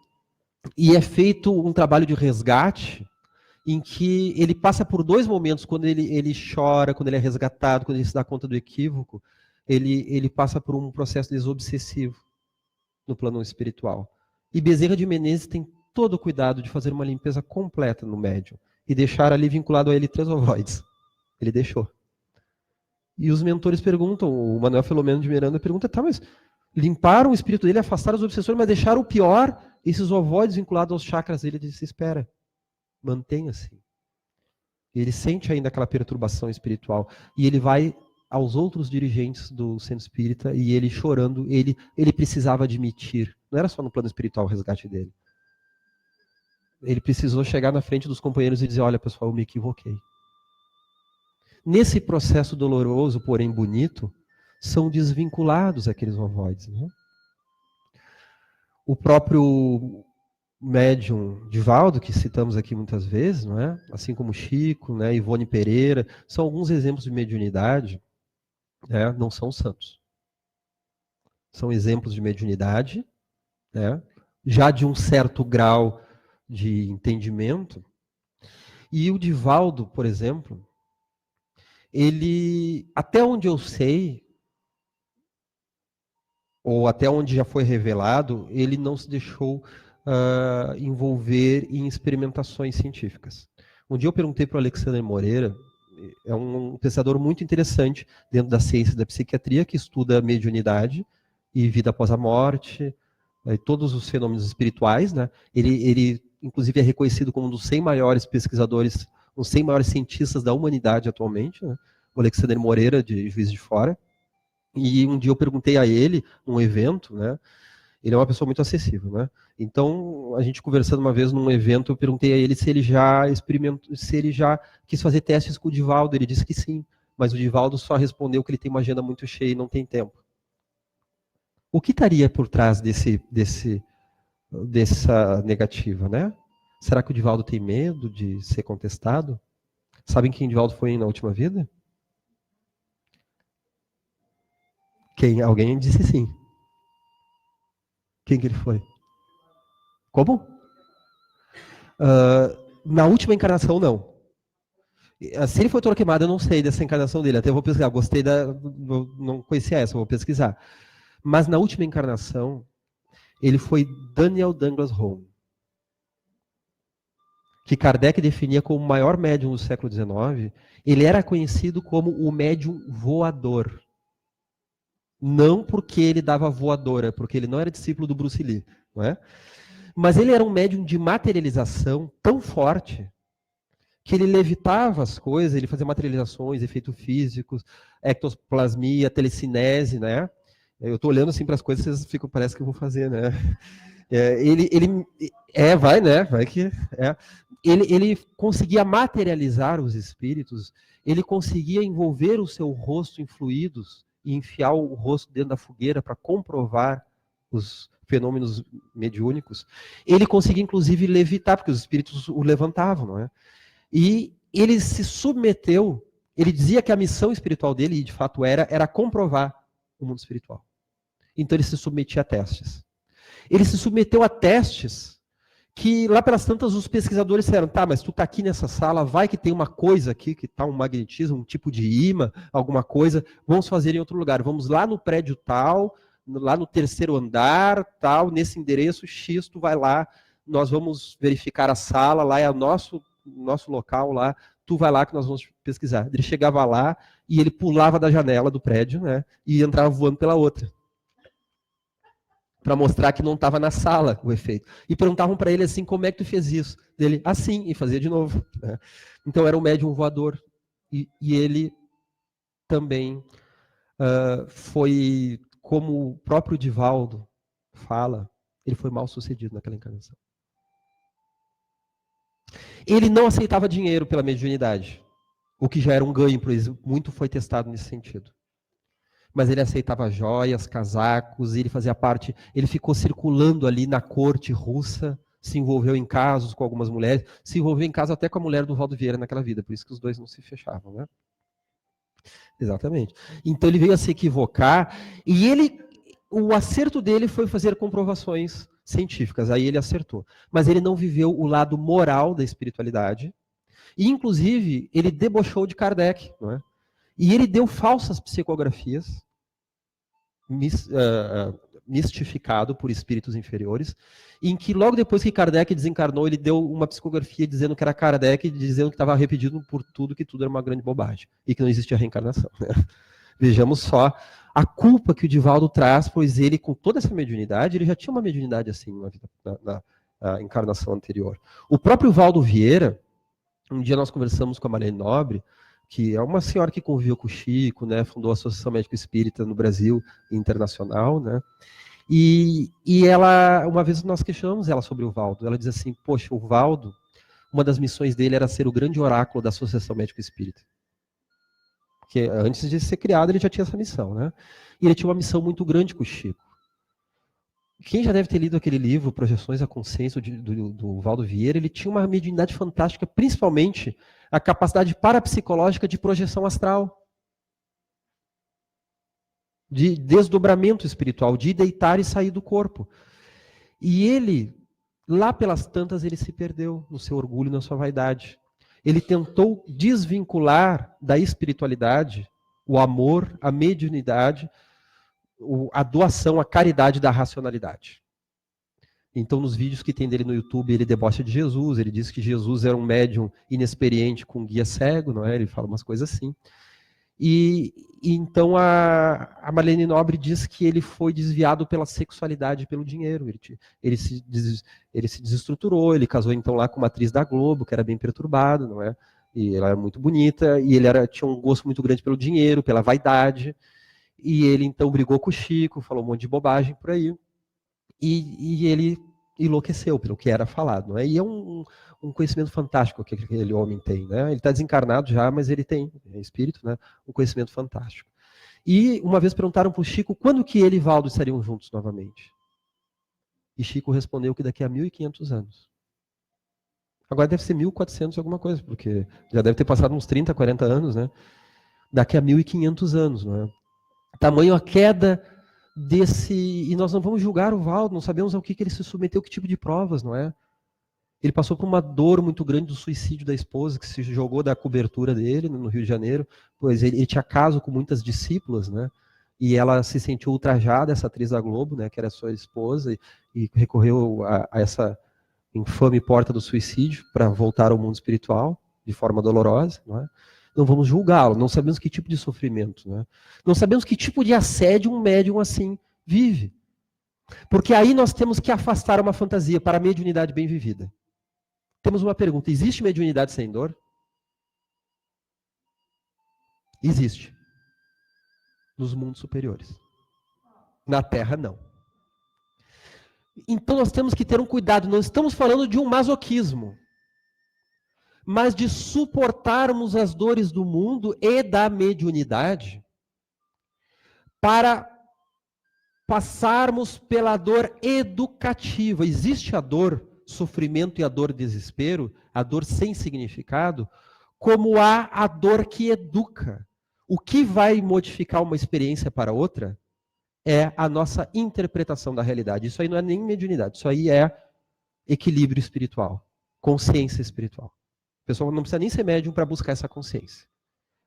E é feito um trabalho de resgate em que ele passa por dois momentos, quando ele chora, quando ele é resgatado, quando ele se dá conta do equívoco, ele passa por um processo desobsessivo no plano espiritual. E Bezerra de Menezes tem todo o cuidado de fazer uma limpeza completa no médium e deixar ali vinculado a ele 3 ovoides. Ele deixou. E os mentores perguntam, o Manuel Filomeno de Miranda pergunta, tá, mas limparam o espírito dele, afastaram os obsessores, mas deixaram o pior, esses ovoides vinculados aos chakras dele. Ele disse, espera, mantenha-se. Ele sente ainda aquela perturbação espiritual. E ele vai aos outros dirigentes do centro espírita e ele chorando, ele precisava admitir. Não era só no plano espiritual o resgate dele. Ele precisou chegar na frente dos companheiros e dizer, olha pessoal, eu me equivoquei. Nesse processo doloroso, porém bonito, são desvinculados aqueles ovoides. Né? O próprio médium Divaldo, que citamos aqui muitas vezes, não é? Assim como Chico, né, Ivone Pereira, são alguns exemplos de mediunidade, né? Não são santos. São exemplos de mediunidade, né? Já de um certo grau de entendimento. E o Divaldo, por exemplo, ele, até onde eu sei, ou até onde já foi revelado, ele não se deixou envolver em experimentações científicas. Um dia eu perguntei para o Alexandre Moreira, é um pensador muito interessante dentro da ciência da psiquiatria, que estuda mediunidade e vida após a morte, todos os fenômenos espirituais, né? Ele, inclusive, é reconhecido como um dos 100 maiores pesquisadores, um dos 100 maiores cientistas da humanidade atualmente, né? O Alexandre Moreira, de Juiz de Fora. E um dia eu perguntei a ele, num evento, né? Ele é uma pessoa muito acessível, né? Então, a gente conversando uma vez num evento, eu perguntei a ele se ele já experimentou, se ele já quis fazer testes com o Divaldo. Ele disse que sim, mas o Divaldo só respondeu que ele tem uma agenda muito cheia e não tem tempo. O que estaria por trás dessa negativa, né? Será que o Divaldo tem medo de ser contestado? Sabem quem o Divaldo foi na última vida? Quem? Alguém disse sim. Quem que ele foi? Como? Na última encarnação, não. Se ele foi Torquemada, eu não sei dessa encarnação dele. Até vou pesquisar. Gostei não conhecia essa, vou pesquisar. Mas na última encarnação, ele foi Daniel Douglas Home, que Kardec definia como o maior médium do século XIX. Ele era conhecido como o médium voador. Não porque ele dava voadora, porque ele não era discípulo do Bruce Lee, não é? Mas ele era um médium de materialização tão forte que ele levitava as coisas, ele fazia materializações, efeitos físicos, ectoplasmia, telecinese, né? Eu estou olhando assim para as coisas, vocês ficam, parece que eu vou fazer, né? Vai, né? Vai que ele conseguia materializar os espíritos, ele conseguia envolver o seu rosto em fluidos e enfiar o rosto dentro da fogueira para comprovar os fenômenos mediúnicos. Ele conseguia, inclusive, levitar, porque os espíritos o levantavam, não é? E ele se submeteu, ele dizia que a missão espiritual dele, e de fato era comprovar o mundo espiritual. Então ele se submetia a testes. Ele se submeteu a testes que lá pelas tantas os pesquisadores disseram, tá, mas tu tá aqui nessa sala, vai que tem uma coisa aqui, que tá um magnetismo, um tipo de imã, alguma coisa, vamos fazer em outro lugar. Vamos lá no prédio tal, lá no terceiro andar, tal, nesse endereço X, tu vai lá, nós vamos verificar a sala, lá é o nosso local lá, tu vai lá que nós vamos pesquisar. Ele chegava lá e ele pulava da janela do prédio, né, e entrava voando pela outra, para mostrar que não estava na sala o efeito. E perguntavam para ele assim, como é que tu fez isso? Ele, assim, e fazia de novo. Né? Então era um médium voador. E ele também foi, como o próprio Divaldo fala, ele foi mal sucedido naquela encarnação. Ele não aceitava dinheiro pela mediunidade, o que já era um ganho, pois muito foi testado nesse sentido. Mas ele aceitava joias, casacos, ele fazia parte, ele ficou circulando ali na corte russa, se envolveu em casos com algumas mulheres, se envolveu em caso até com a mulher do Valdo Vieira naquela vida, por isso que os dois não se fechavam, né? Exatamente. Então ele veio a se equivocar, e o acerto dele foi fazer comprovações científicas, aí ele acertou. Mas ele não viveu o lado moral da espiritualidade, e inclusive ele debochou de Kardec, não é? E ele deu falsas psicografias, mistificado por espíritos inferiores, em que logo depois que Kardec desencarnou, ele deu uma psicografia dizendo que era Kardec, dizendo que estava arrependido por tudo, que tudo era uma grande bobagem, e que não existia reencarnação. Né? Vejamos só a culpa que o Divaldo traz, pois ele, com toda essa mediunidade, ele já tinha uma mediunidade assim na encarnação anterior. O próprio Valdo Vieira, um dia nós conversamos com a Marlene Nobre, que é uma senhora que conviveu com o Chico, né, fundou a Associação Médico Espírita no Brasil e internacional, né, e ela, uma vez nós questionamos ela sobre o Valdo, ela diz assim, poxa, o Valdo, uma das missões dele era ser o grande oráculo da Associação Médico Espírita, porque antes de ser criado ele já tinha essa missão, né, e ele tinha uma missão muito grande com o Chico. Quem já deve ter lido aquele livro, Projeções à Consciência, do Valdo Vieira, ele tinha uma mediunidade fantástica, principalmente a capacidade parapsicológica de projeção astral, de desdobramento espiritual, de deitar e sair do corpo. E ele, lá pelas tantas, ele se perdeu no seu orgulho e na sua vaidade. Ele tentou desvincular da espiritualidade o amor, a mediunidade, a doação, a caridade da racionalidade. Então, nos vídeos que tem dele no YouTube, ele debocha de Jesus, ele diz que Jesus era um médium inexperiente com guia cego, não é? Ele fala umas coisas assim. E então a Marlene Nobre diz que ele foi desviado pela sexualidade e pelo dinheiro. Ele se desestruturou, ele casou então lá com uma atriz da Globo, que era bem perturbada, não é? E ela era muito bonita, e ele tinha um gosto muito grande pelo dinheiro, pela vaidade. E ele então brigou com o Chico, falou um monte de bobagem por aí. E ele enlouqueceu pelo que era falado. Não é? E é um conhecimento fantástico que aquele homem tem. Né? Ele está desencarnado já, mas ele tem, é espírito, né? Um conhecimento fantástico. E uma vez perguntaram para o Chico quando que ele e Valdo estariam juntos novamente. E Chico respondeu que daqui a 1.500 anos. Agora deve ser 1.400 alguma coisa, porque já deve ter passado uns 30, 40 anos, né? Daqui a 1.500 anos, não é? Tamanho a queda E nós não vamos julgar o Valdo, não sabemos ao que ele se submeteu, que tipo de provas, não é? Ele passou por uma dor muito grande do suicídio da esposa, que se jogou da cobertura dele no Rio de Janeiro, pois ele tinha caso com muitas discípulas, né? E ela se sentiu ultrajada, essa atriz da Globo, né, que era sua esposa, e recorreu a essa infame porta do suicídio para voltar ao mundo espiritual de forma dolorosa, não é? Não vamos julgá-lo, não sabemos que tipo de sofrimento, né? Não sabemos que tipo de assédio um médium assim vive. Porque aí nós temos que afastar uma fantasia para a mediunidade bem vivida. Temos uma pergunta: existe mediunidade sem dor? Existe. Nos mundos superiores. Na Terra, não. Então nós temos que ter um cuidado, não estamos falando de um masoquismo, mas de suportarmos as dores do mundo e da mediunidade para passarmos pela dor educativa. Existe a dor sofrimento e a dor desespero, a dor sem significado, como há a dor que educa. O que vai modificar uma experiência para outra é a nossa interpretação da realidade. Isso aí não é nem mediunidade, isso aí é equilíbrio espiritual, consciência espiritual. A pessoa não precisa nem ser médium para buscar essa consciência.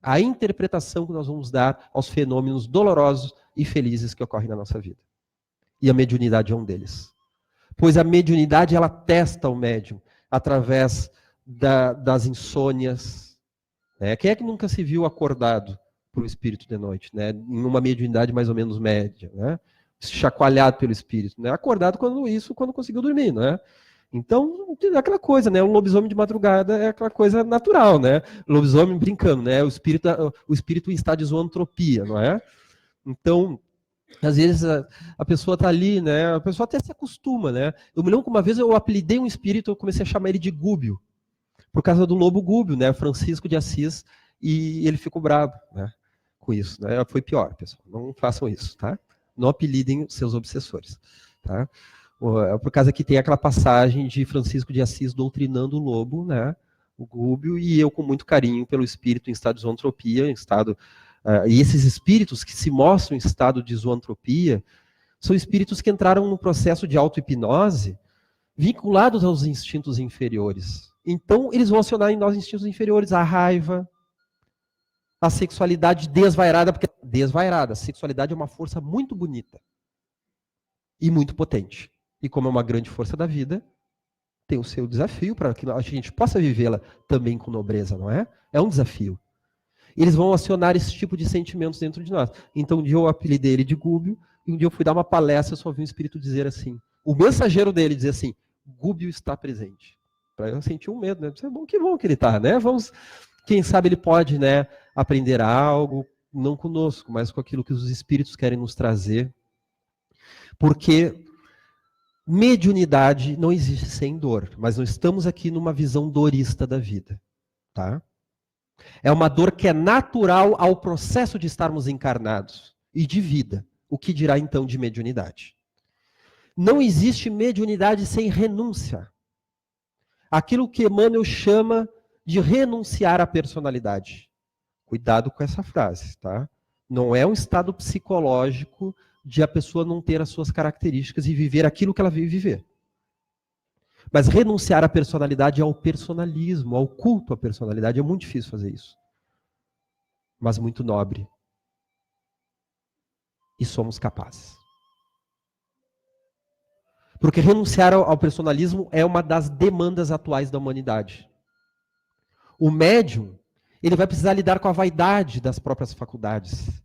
A interpretação que nós vamos dar aos fenômenos dolorosos e felizes que ocorrem na nossa vida. E a mediunidade é um deles. Pois a mediunidade, ela testa o médium através das insônias. Né? Quem é que nunca se viu acordado por o espírito de noite? Né? Em uma mediunidade mais ou menos média. Né? Chacoalhado pelo espírito. Né? Acordado quando conseguiu dormir. Né? Então, é aquela coisa, né? Um lobisomem de madrugada é aquela coisa natural, né? Lobisomem brincando, né? O espírito em estado de zoantropia, não é? Então, às vezes a pessoa está ali, né? A pessoa até se acostuma, né? Eu me lembro que uma vez eu apelidei um espírito, eu comecei a chamar ele de Gúbio, por causa do lobo Gúbio, né? Francisco de Assis, e ele ficou bravo, né? Com isso, né? Foi pior, pessoal. Não façam isso, tá? Não apelidem seus obsessores, tá? Por causa que tem aquela passagem de Francisco de Assis doutrinando o lobo, né? O Gúbio, e eu com muito carinho pelo espírito em estado de zoantropia, e esses espíritos que se mostram em estado de zoantropia são espíritos que entraram no processo de auto-hipnose vinculados aos instintos inferiores. Então, eles vão acionar em nós instintos inferiores, a raiva, a sexualidade desvairada, porque desvairada, a sexualidade é uma força muito bonita e muito potente. E como é uma grande força da vida, tem o seu desafio para que a gente possa vivê-la também com nobreza, não é? É um desafio. Eles vão acionar esse tipo de sentimentos dentro de nós. Então, um dia eu apelidei ele de Gúbio, e um dia eu fui dar uma palestra, eu só vi um espírito dizer assim, o mensageiro dele dizer assim, Gúbio está presente. Para eu sentir um medo, né? Que bom que ele está, né? Vamos, quem sabe ele pode, né, aprender algo, não conosco, mas com aquilo que os espíritos querem nos trazer. Porque mediunidade não existe sem dor, mas nós estamos aqui numa visão dorista da vida, tá? É uma dor que é natural ao processo de estarmos encarnados e de vida. O que dirá então de mediunidade? Não existe mediunidade sem renúncia. Aquilo que Emmanuel chama de renunciar à personalidade. Cuidado com essa frase, tá? Não é um estado psicológico de a pessoa não ter as suas características e viver aquilo que ela veio viver. Mas renunciar à personalidade é ao personalismo, ao culto à personalidade. É muito difícil fazer isso. Mas muito nobre. E somos capazes. Porque renunciar ao personalismo é uma das demandas atuais da humanidade. O médium, ele vai precisar lidar com a vaidade das próprias faculdades,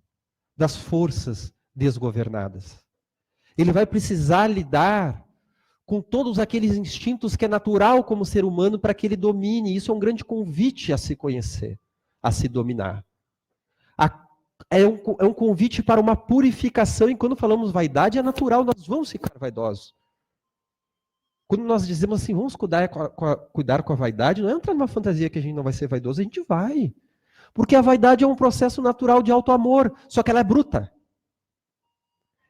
das forças desgovernadas. Ele vai precisar lidar com todos aqueles instintos que é natural como ser humano para que ele domine. Isso é um grande convite a se conhecer, a se dominar. É um convite para uma purificação, e quando falamos vaidade, é natural, nós vamos ficar vaidosos. Quando nós dizemos assim, vamos cuidar com a vaidade, não é entrar numa fantasia que a gente não vai ser vaidoso, a gente vai. Porque a vaidade é um processo natural de auto-amor, só que ela é bruta.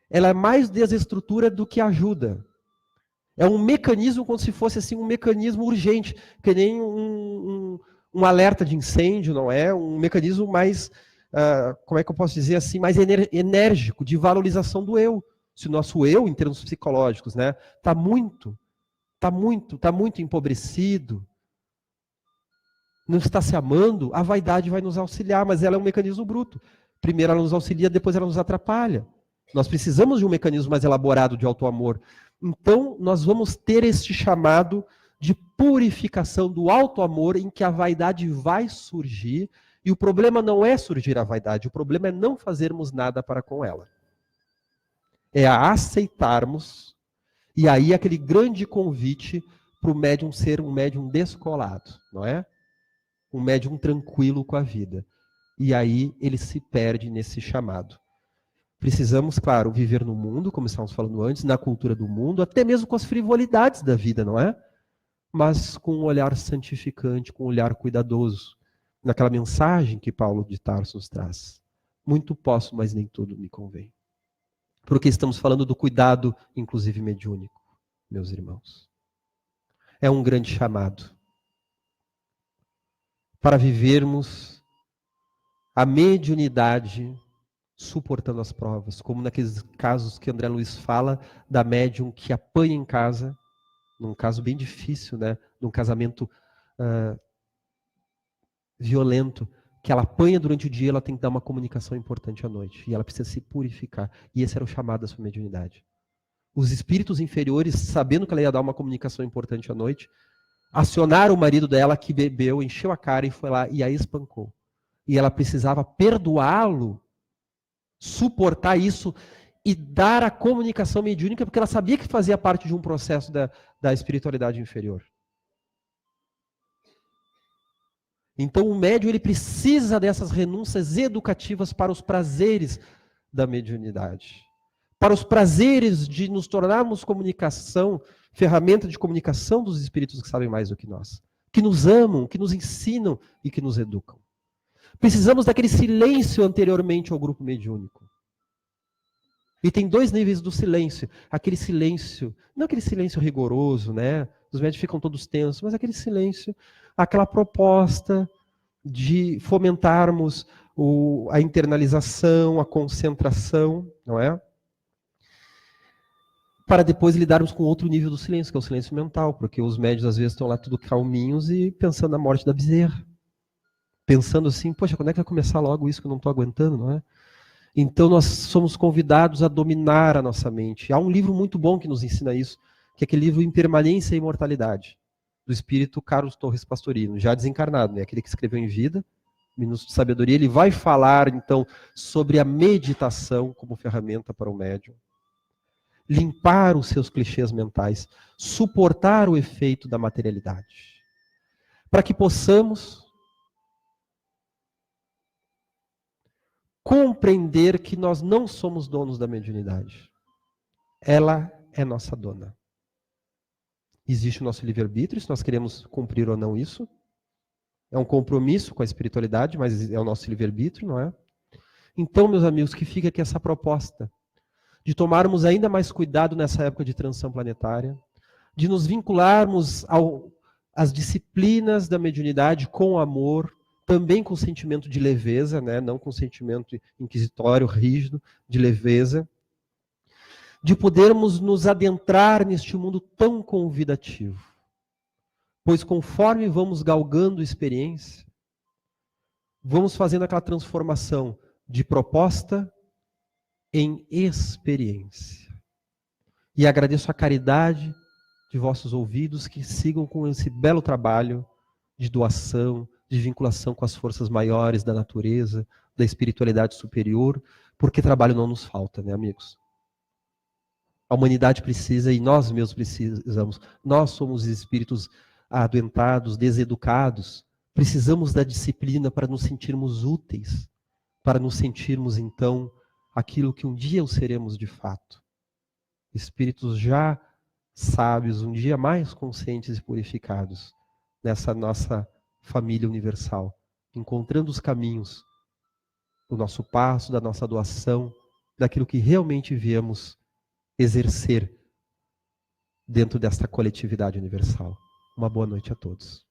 Ela é mais desestrutura do que ajuda. É um mecanismo como se fosse assim, um mecanismo urgente, que nem um alerta de incêndio, não é? Um mecanismo mais como é que eu posso dizer assim, mais enérgico, de valorização do eu. Se o nosso eu, em termos psicológicos, né, tá muito empobrecido, não está se amando, a vaidade vai nos auxiliar, mas ela é um mecanismo bruto. Primeiro ela nos auxilia, depois ela nos atrapalha. Nós precisamos de um mecanismo mais elaborado de auto-amor. Então, nós vamos ter este chamado de purificação do auto-amor, em que a vaidade vai surgir, e o problema não é surgir a vaidade, o problema é não fazermos nada para com ela. É a aceitarmos, e aí aquele grande convite para o médium ser um médium descolado, não é? Um médium tranquilo com a vida. E aí ele se perde nesse chamado. Precisamos, claro, viver no mundo, como estávamos falando antes, na cultura do mundo, até mesmo com as frivolidades da vida, não é? Mas com um olhar santificante, com um olhar cuidadoso. Naquela mensagem que Paulo de Tarso nos traz. Muito posso, mas nem tudo me convém. Porque estamos falando do cuidado, inclusive mediúnico, meus irmãos. É um grande chamado para vivermos a mediunidade suportando as provas, como naqueles casos que André Luiz fala da médium que apanha em casa, num caso bem difícil, né, num casamento violento, que ela apanha durante o dia, ela tem que dar uma comunicação importante à noite, e ela precisa se purificar, e esse era o chamado da sua mediunidade. Os espíritos inferiores, sabendo que ela ia dar uma comunicação importante à noite, acionaram o marido dela que bebeu, encheu a cara e foi lá e a espancou. E ela precisava perdoá-lo, suportar isso e dar a comunicação mediúnica, porque ela sabia que fazia parte de um processo da espiritualidade inferior. Então o médium ele precisa dessas renúncias educativas para os prazeres da mediunidade. Para os prazeres de nos tornarmos comunicação, ferramenta de comunicação dos espíritos que sabem mais do que nós. Que nos amam, que nos ensinam e que nos educam. Precisamos daquele silêncio anteriormente ao grupo mediúnico. E tem dois níveis do silêncio. Aquele silêncio, não aquele silêncio rigoroso, né? Os médios ficam todos tensos, mas aquele silêncio, aquela proposta de fomentarmos a internalização, a concentração, não é? Para depois lidarmos com outro nível do silêncio, que é o silêncio mental, porque os médios às vezes estão lá tudo calminhos e pensando na morte da bezerra. Pensando assim, poxa, quando é que vai começar logo isso que eu não estou aguentando, não é? Então nós somos convidados a dominar a nossa mente. Há um livro muito bom que nos ensina isso, que é aquele livro Impermanência e Imortalidade, do espírito Carlos Torres Pastorino, já desencarnado, né? Aquele que escreveu em vida, Minutos de Sabedoria. Ele vai falar, então, sobre a meditação como ferramenta para o médium. Limpar os seus clichês mentais, suportar o efeito da materialidade. Para que possamos compreender que nós não somos donos da mediunidade. Ela é nossa dona. Existe o nosso livre-arbítrio, se nós queremos cumprir ou não isso. É um compromisso com a espiritualidade, mas é o nosso livre-arbítrio, não é? Então, meus amigos, que fica aqui essa proposta de tomarmos ainda mais cuidado nessa época de transição planetária, de nos vincularmos às disciplinas da mediunidade com amor, também com sentimento de leveza, né? Não com sentimento inquisitório, rígido, de leveza, de podermos nos adentrar neste mundo tão convidativo. Pois conforme vamos galgando experiência, vamos fazendo aquela transformação de proposta em experiência. E agradeço a caridade de vossos ouvidos que sigam com esse belo trabalho de doação, de vinculação com as forças maiores da natureza, da espiritualidade superior, porque trabalho não nos falta, né, amigos? A humanidade precisa e nós mesmos precisamos. Nós somos espíritos adoentados, deseducados. Precisamos da disciplina para nos sentirmos úteis, para nos sentirmos, então, aquilo que um dia o seremos de fato. Espíritos já sábios, um dia mais conscientes e purificados nessa nossa família universal, encontrando os caminhos do nosso passo, da nossa doação, daquilo que realmente viemos exercer dentro desta coletividade universal. Uma boa noite a todos.